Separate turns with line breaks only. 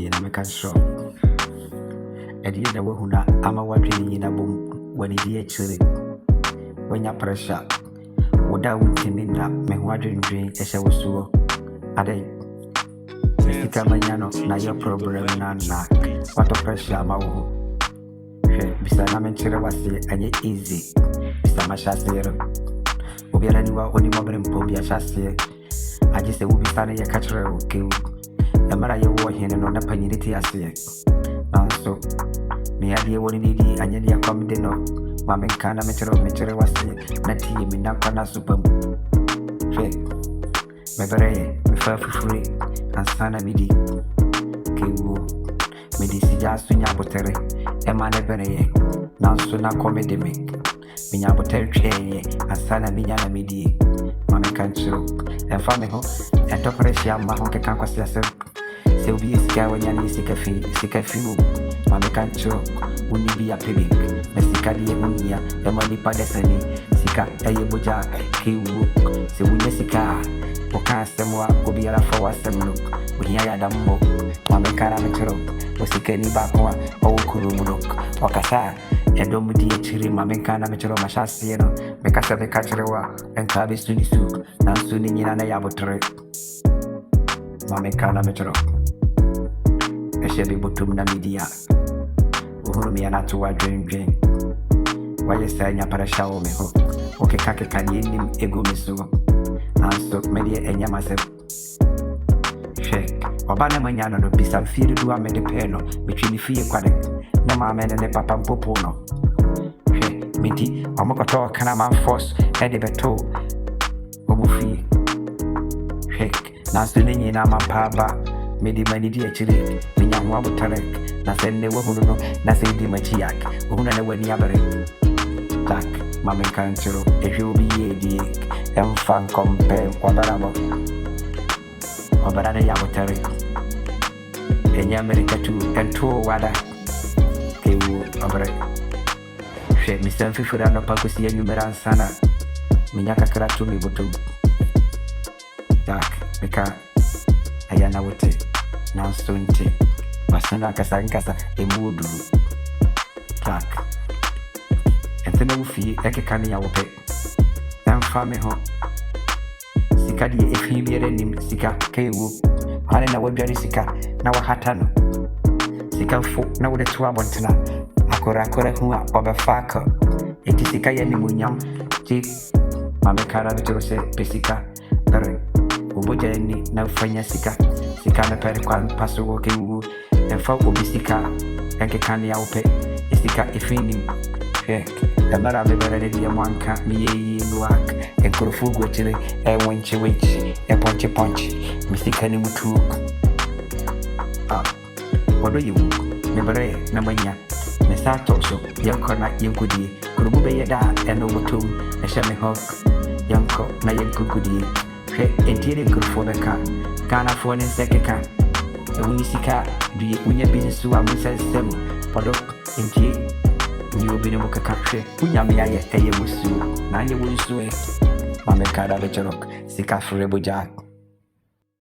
tie na meka sure edi na wo huna ama wadwene na bom wani di akire wanya pressure woda wuntimi na me ho adwendwen ehye wo so ade sika manya no na your problem na what pressure ma wo bisa na menchire wase anye easy bisa mashasero obiara ni wa oni mobere mpombi ashase aje se wubi sana ya kachire okewu amara ye wo hene no na panyiniti ase nanso me ade woni didi anye dia komde no mama kana menchire wase na tie mi na kwana supam mebere me fa fufuri ansana midi kewu midi sija sunya botere emane bere nanso na komede me minya botere tweye ansana minya na midi mama kanchiro enfa me ho entopreshia ma ho kekan kwase ase se obi esika wanya ni sika fi mu mama kanchiro uni bi apebe na sika die munya emani padesani sika eye boja kewu se wunya sika oka semwa obiara fo wasemno ohiya ya dambo mama kara metro osika ni bakwa owukurumuno okasa edom di echiri mama kana metro mashase no mekasa be kachirewa enka be suni su na suni nyina na yabotre mama kana metro eshebi botum na media uhuru mi ana tuwa dwen waye sanya para shawo me ho okeka kani nim ego mesugo anso media enyama se obana manyano no bisa firi duwa me de peno between fie kwade na mama ne papa mpopo no miti omokoto kana man force ede beto omufi na sunenyi na mapaba medi manidi achire minya ho abotare na senne wo hunu no na sedi machiak hunu na wani abere tak mama kanchiro ehwe obi yedi emfan kompe kwadaramo obarane ya botare enya America tu ento wada kewu obare she misan fifura no pakusi ya numera sana minyaka karatu mi botu tak meka ayana wote na stonte basana kasa emudu tak entene wufi ekekani ya wope emfa me ho sika die efi biere nim sika kewu hane na wabiyari sika na wahatano sika fo na wode to abontena akora huwa obefaka eti sika ya ni munyam ti mame kara bitoro se pesika dare oboja ni na fanya sika na pere kwa paso wo kewu enfa obisika enke kan ya ope sika efini mara bebere de mwanka miye nuak enkorofugu chire wenche ponche misika ni mutu wado yiwu mebere na manya mesato so yankona yankudi kurubu be yeda eno botum ehye me hok yanko na yankudi entire kurfo beka kana fo ne sekeka unisika bi unya business wa musasem podo enti ni obi ne mukaka hwe unyame yaye eye musu na anye wonsu mame kada be jorok sika frebo jack